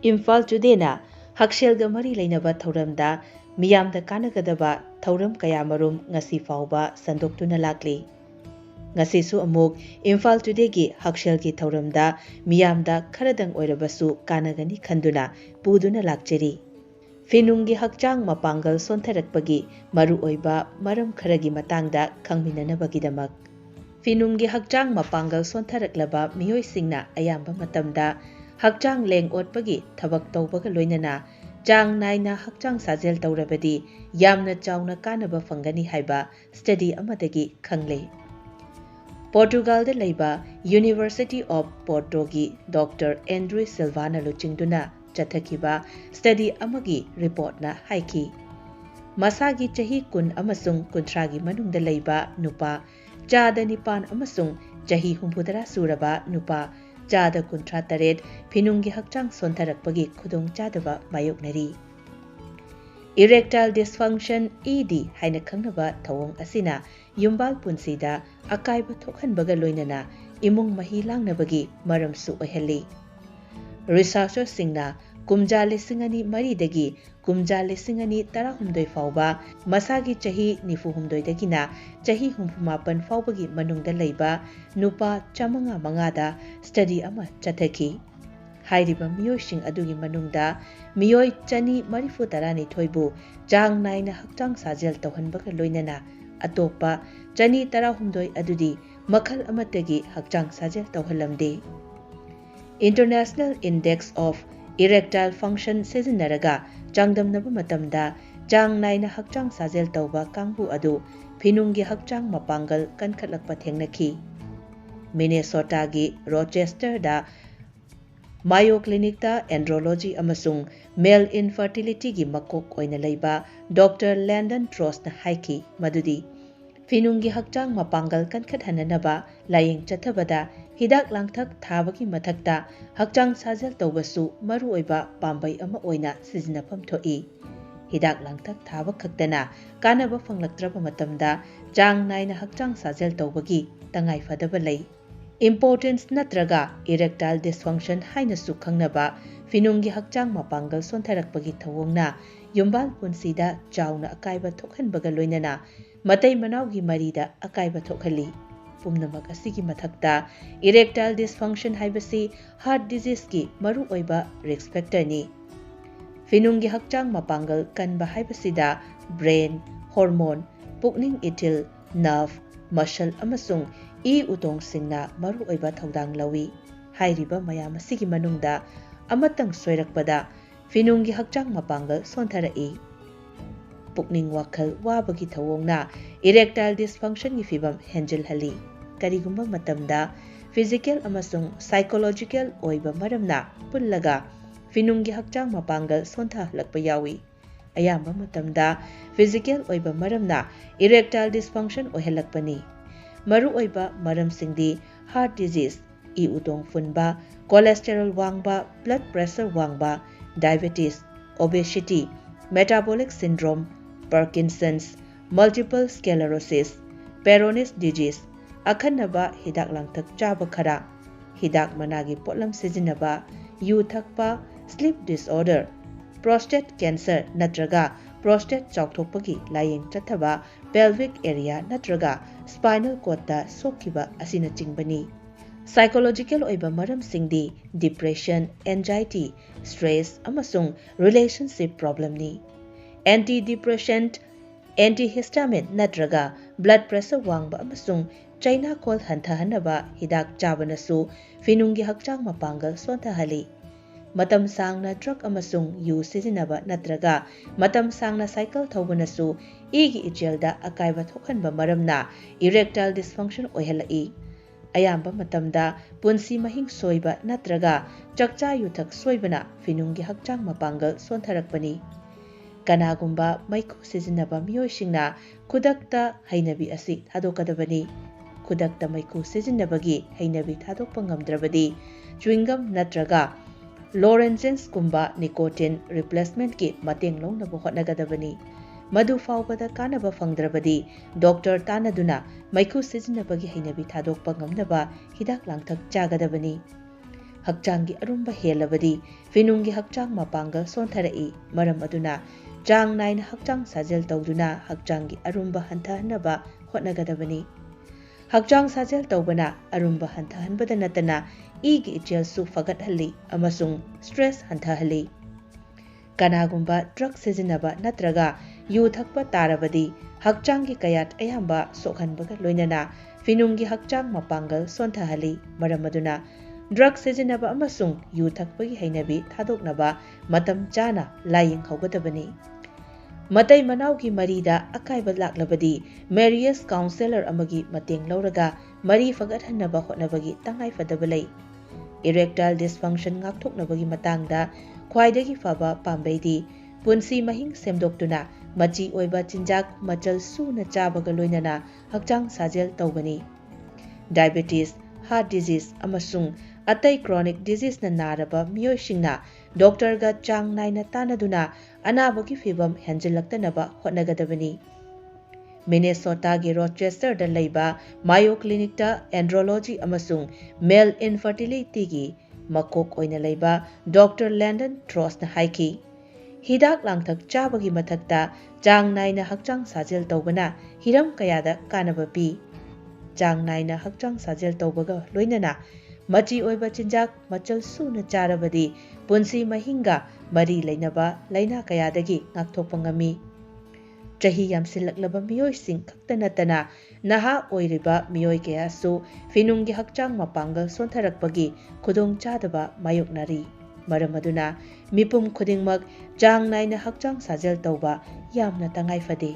इम्फाल टुडेना हक्सेलगा मरी लेनबा थौरमदा मियामदा कानगदबा थौरम कयामरुम ngasi फाउबा संदोक्तुना लाक्ली ngasisu amuk Imphal टुडेगी हक्सेलगी थौरमदा मियामदा खरदंग ओइरबसु कानगनी खंदुना पुदुना लाक्चरी फिनुंगी हक्चांग मपांगल सोंथरकपगी मरु ओइबा मरम खरगी मतंगदा खंगमिननबगीदमक फिनुंगी हक्चांग मपांगल सोंथरकलबा मियोइसिंगना अयाम्बा मतमदा हक्चांग लेंग ओटपगी थबक तौबगा लोइनना चांग नाइना हक्चांग साजेल तौरबदी यामना चाउना कानबा फंगनी हाइबा स्टडी अमदगी खंगले पोर्टुगाल दे लेबा यूनिवर्सिटी ऑफ पोर्टोगी डॉक्टर एंड्रू सिल्वाना लुचिंगदुना चथखिबा स्टडी अमगी रिपोर्टना हाइकी मसागी चही कुन अमसुंग कुंथ्रागी मनुंगदा लेबा नुपा चादा निपान अमसुंग चही हुंफुदरा सूरबा नुपा चादा कुंथ्रा तरेट फिनुंगी हक्चांग सोंथरकपगी खुदोंग चादबा मायोकनरी इरेक्टाइल डिसफंक्शन ED हाइना खंगनबा थवोंग असिना युम्बाल पुंसीदा अकाइबा थोखनबगा लोइनना इमुंग मही लांगनबगी मरमसु ओहली रिसर्चर्स सिंगना कुमजा लिसिंगनी मरीदगी कुमजा लिसिंगनी तराहुमदोय फाउबा मसागी चही निफुहुमदोयदगिना चही हुमफुमापन फाउबगी मनुंगदा लेबा नुपा चमंगा मंगादा स्टडी अमा चथखी हाइरिबा मियोइसिंग अदुगी मनुंगदा मियोइ चनी मरिफु तरानी थोइबु चांग नाइना हक्चांग साजेल तौहनबगा लोइनना अतोपा चनी तराहुमदोय अदुदी मखल अमतगी हक्चांग साजेल तौहलमदे international index of erectile function सिजनरगा चांगदमनबा मतमदा चांग नाइना हक्चांग साजेल तौबा कांगबु अदु फिनुंगी हक्चांग मपांगल कनखलकपा थेंगनखी मिनेसोटागी रोचेस्टरदा मायो क्लिनिकता एंड्रोलॉजी अमसुंग मेल इनफर्टिलिटी की मकोक ओइना लेबा डॉक्टर लैंडन ट्रोस्टना हाइकी मदुदी फिनुंगी हक्चांग मपांगल कनखथननबा लायिंग चथबदा हिदाक लांगथक थाबगी मथक्ता हक्चांग साजेल तौबसु मरु ओइबा पांबै अमा ओइना सिजनफम थोई हिदाक लांगथक थाब खक्तना कानबा फंगलक्त्रबा मतमदा चांग नाइना हक्चांग साजेल तौबगी तंगाई फदबा लई इम्पोर्टेंस नत्रगा इरेक्टाइल डिसफंक्शन हाइनसु खंगनबा फिनुंगी हक्चांग मपांगल सोंथरकपगी थवोंगना युम्बाल पुंसीदा चाउना अकाइबा थोखनबगा लोइनना मतै मनावगी मरीदा अकाइबा थोखली पुमनमक असिगी मथक्ता इरेक्टाइल डिसफंक्शन हाइबसी हार्ट डिजीज की मरु ओइबा रिस्क फैक्टर नि फिनुंगी हक्चांग मपांगल कनबा हाइबसीदा ब्रेन हार्मोन पुकनिंग इथिल नर्व मसल अमसुंग ई उतोंग सिंगना मरु ओइबा थौदांग लवी हाइरिबा मयाम असिगी मनुंगदा अमतंग सोइरकपदा फिनुंगी हक्चांग मपांगल सोंथरई पुकनिंग वाखल वाबगी थवोंगना इरेक्टाइल डिसफंक्शन की फिबम हेंजल हली करिगुंबा मतमदा फिजिकल अमसुंग साइकोलॉजिकल ओइबा मरमना पुल्लगा फिनुंगी हक्चांग मपांगल सोंथहलकपा यावी अयाम्बा मतमदा फिजिकल ओइबा मरमना इरेक्टाइल डिसफंक्शन ओहलकपनी मरु ओइबा मरम सिंगदी हार्ट डिजीज ई उतोंग फुनबा कोलेस्टेरोल वांगबा ब्लड प्रेशर वांगबा diabetes obesity metabolic syndrome Parkinson's multiple sclerosis Peyronie's disease अखनबा हिदाक लांगथक चाबा खरा हिदाक मनागी पोलम सिजिनबा यू थकपा स्लीप डिसऑर्डर प्रोस्टेट कैंसर नत्रगा प्रोस्टेट चौथोपगी लायेंग चथबा पेल्विक एरिया नत्रगा स्पाइनल कोडता सोकिबा असिना चिंगबनी साइकोलॉजिकल ओइबा मरम सिंगदी depression anxiety stress अमसुंग relationship problem नि एंटी डिप्रेशेंट एंटी हिस्टामिन नत्रगा ब्लड प्रेशर वांगबा अमसुंग चाइना कोल हंथहनबा हिदाक चाबनसु फिनुंगी हक्चांग मपांगल सोंथहली मतम सांगना ड्रग अमसुंग यू सिजिनबा नत्रगा मतम सांगना साइकिल थौबनसु ईगी इचेलदा अकाइबा थोखनबा मरमना इरेक्टाइल डिसफंक्शन ओहलई अयाम्बा मतमदा पुंसी महिंग सोइबा नत्रगा चकचा युथक सोइबना फिनुंगी हक्चांग मपांगल सोंथरकपनी कनागुंबा मैखु सिजिनबा मियोइसिंगना खुदक्ता हैनबी असि थादोकदबनी खुदक्ता मैखु सिजिनबगी हैनबी थादोकपा ngamdrabadi च्युइंगम नत्रगा लोरेंजेंस कुंबा निकोटिन रिप्लेसमेंट की मतेंग लौनबा होटनगदबनी मधु फाउबदा कानबा फंगद्रबदी डॉक्टर तानदुना मैखु सिजिनबगी हैनबी थादोकपा ngamnaba हिदाक लांगथक चागदबनी Hakchanggi arumba helabadi finunggi hakchang mapanggal sontharai maram aduna chang naina hakchang sajel tawduna hakchanggi arumba hanthanaba hotnagadabani. Hakchang sajel tawbana arumba hanthanbada natana igi ichel su fagathali amasung stress hanthahali. Kanagumba drug sizinaba natraga yu thakpa tarabadi hakchanggi kayat ayamba sokhanbaga loinana finunggi hakchang mapanggal sontahali maram aduna drug sizinaba amasung yu thakpagi hainabi thadoknaba matam chana laying haugadabani. Matai manaugi marida akaiba laklabadi Marius counselor amagi mateng lauraga mari fagathanaba hotnabagi tangai fadabalai. Erectile dysfunction ngakthoknabagi matangda khwaidagi faba pambaidi punsi mahing semdoktuna machi oiba chinjak machal suna chabaga loinana hakchang sajel tawbani. Diabetes, heart disease amasung atai chronic disease na naraba miyoisingna doctor ga chang naina tanaduna anabagi fibam henjilaktanaba hotnagadabani. Minnesota gi Rochester da leiba Mayo Clinic ta andrology amasung male infertility gi makok oina leiba Dr. Landon Trost na haiki hidak langthak chabagi mathakta chang naina hakchang sajel tawbana hiram kayada kanaba pi. Chang naina hakchang sajel tawbaga loinana machi oiba chinjak machal suna charabadi punsi mahinga mari leinaba laina kayadagi ngakthokpa ngami. Chahi yamsilaklaba miyoising khakta natana naha oiriba miyoy kayasu finunggi hakchang mapanggal sontharakpagi khudong chadaba mayoknari. Maram aduna mipum khudingmak chang naina hakchang sajel tawba yamna tangai fade.